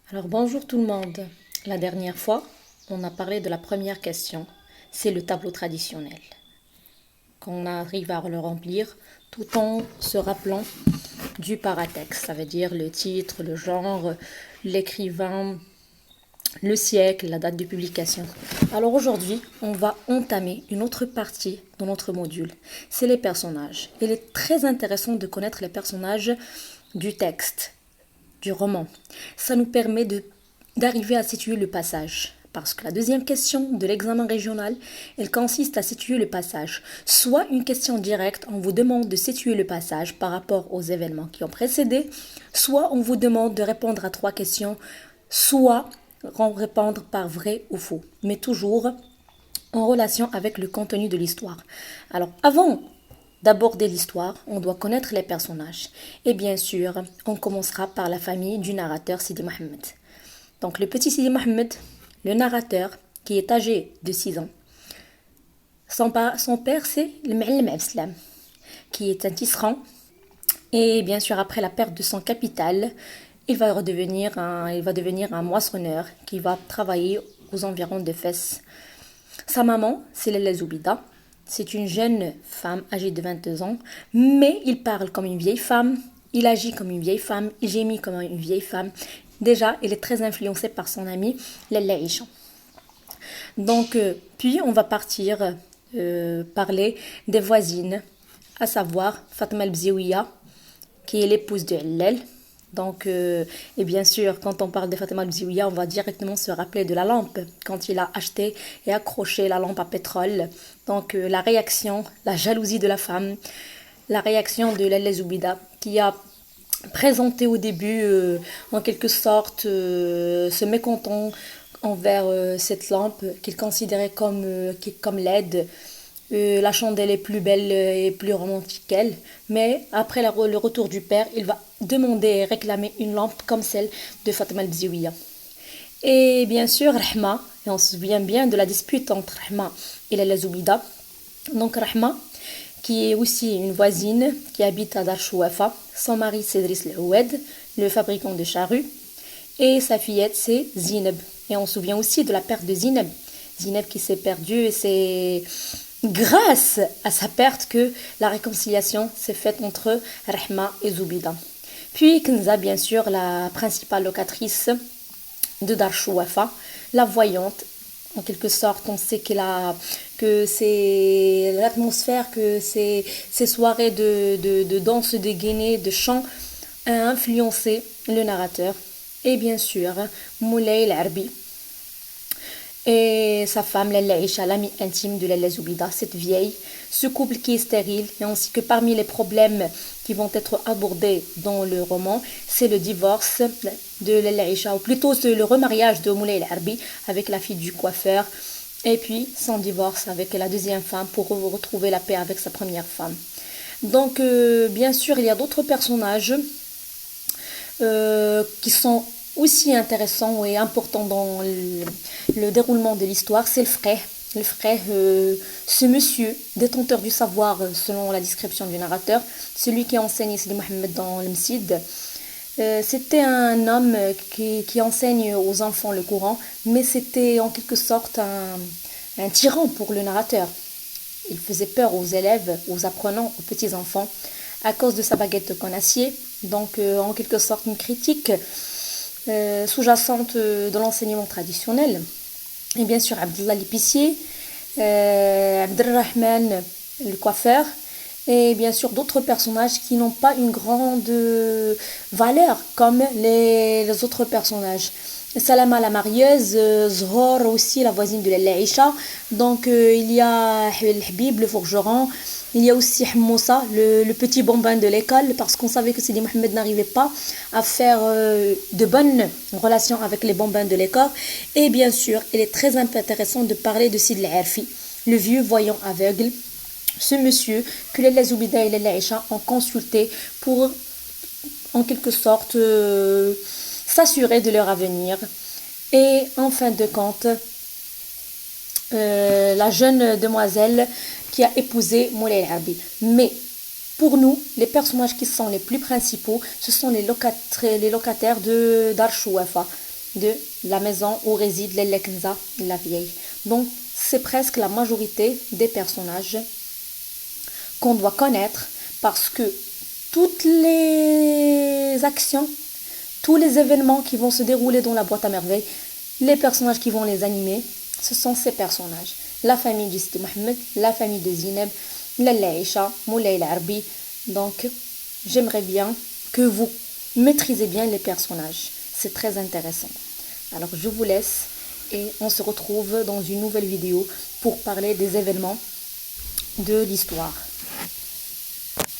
Alors bonjour tout le monde. La dernière fois, on a parlé de la première question. C'est le tableau traditionnel. Qu'on arrive à le remplir tout en se rappelant du paratexte. Ça veut dire le titre, le genre, l'écrivain, le siècle, la date de publication. Alors aujourd'hui, on va entamer une autre partie de notre module. C'est les personnages. Il est très intéressant de connaître les personnages du texte, du roman. Ça nous permet d'arriver à situer le passage. Parce que la deuxième question de l'examen régional, elle consiste à situer le passage. Soit une question directe, on vous demande de situer le passage par rapport aux événements qui ont précédé, soit on vous demande de répondre à trois questions, soit répondre par vrai ou faux, mais toujours en relation avec le contenu de l'histoire. Alors, avant d'aborder l'histoire, on doit connaître les personnages. Et bien sûr, on commencera par la famille du narrateur Sidi Mohamed. Donc, le petit Sidi Mohamed, le narrateur, qui est âgé de 6 ans. Son père, c'est le Ma'alem Abslam, qui est un tisserand. Et bien sûr, après la perte de son capital, il va devenir un moissonneur qui va travailler aux environs de Fès. Sa maman, c'est Lella Zoubida. C'est une jeune femme âgée de 22 ans, mais il parle comme une vieille femme, il agit comme une vieille femme, il gémit comme une vieille femme. Déjà, il est très influencé par son amie Lella Isha. Donc, puis on va partir parler des voisines, à savoir Fatma El-Bzioui, qui est l'épouse de Hellel. Donc, et bien sûr, quand on parle de Fatima al-Bzioui, on va directement se rappeler de la lampe, quand il a acheté et accroché la lampe à pétrole. Donc, la réaction, la jalousie de la femme, la réaction de Lalla Zoubida, qui a présenté au début, en quelque sorte, ce mécontent envers cette lampe qu'il considérait comme laide. La chandelle est plus belle et plus romantique qu'elle. Mais après le retour du père, il va demander et réclamer une lampe comme celle de Fatima al-Bzioui. Et bien sûr, Rahma, et on se souvient bien de la dispute entre Rahma et Lalla Zoubida. Donc Rahma, qui est aussi une voisine qui habite à Dar Chouafa. Son mari, c'est Driss El-Oued, le fabricant de charrues. Et sa fillette, c'est Zineb. Et on se souvient aussi de la perte de Zineb. Zineb qui s'est perdue, et c'est grâce à sa perte que la réconciliation s'est faite entre Rahma et Zoubida. Puis Kenza, bien sûr, la principale locatrice de Dar Chouafa, la voyante. En quelque sorte, on sait que c'est l'atmosphère, que ces soirées de danse, de guéné, de chant a influencé le narrateur. Et bien sûr, Moulay El-Arbi et sa femme, Lalla Isha, l'amie intime de Lalla Zoubida, cette vieille, ce couple qui est stérile, et ainsi que parmi les problèmes qui vont être abordés dans le roman, c'est le divorce de Lalla Isha, ou plutôt c'est le remariage de Moulay El-Arbi avec la fille du coiffeur, et puis son divorce avec la deuxième femme pour retrouver la paix avec sa première femme. Donc, bien sûr, il y a d'autres personnages qui sont aussi intéressants et importants dans le déroulement de l'histoire, c'est le frère. Le frère, ce monsieur, détenteur du savoir selon la description du narrateur, celui qui enseigne Sidi Mohamed dans le Msid. C'était un homme qui enseigne aux enfants le Coran, mais c'était en quelque sorte un tyran pour le narrateur. Il faisait peur aux élèves, aux apprenants, aux petits-enfants, à cause de sa baguette de conacier. Donc, en quelque sorte, une critique sous-jacente de l'enseignement traditionnel. Et bien sûr, Abdallah l'épicier, Abdelrahman le coiffeur, et bien sûr d'autres personnages qui n'ont pas une grande valeur comme les autres personnages. Salama la marieuse, Zhor aussi la voisine de Lalla Isha. Donc il y a El Habib le forgeron, il y a aussi Moussa, le petit bambin de l'école, parce qu'on savait que Sidi Mohamed n'arrivait pas à faire de bonnes relations avec les bambins de l'école. Et bien sûr, il est très intéressant de parler de Sidi Al-Arfi, le vieux voyant aveugle, ce monsieur que Lalla Zoubida et Lalla Isha ont consulté pour, en quelque sorte, s'assurer de leur avenir. Et en fin de compte, la jeune demoiselle qui a épousé Moulay El-Arbi. Mais pour nous, les personnages qui sont les plus principaux, ce sont les locataires de Dar Chouafa. de la maison où réside Lella Kenza, la vieille. Donc, c'est presque la majorité des personnages qu'on doit connaître parce que toutes les actions, tous les événements qui vont se dérouler dans la boîte à merveilles, les personnages qui vont les animer, ce sont ces personnages. La famille du Sidi Mohamed, la famille de Zineb, Lalla Aïcha, Moulay Arbi. Donc, j'aimerais bien que vous maîtrisez bien les personnages. C'est très intéressant. Alors, je vous laisse et on se retrouve dans une nouvelle vidéo pour parler des événements de l'histoire.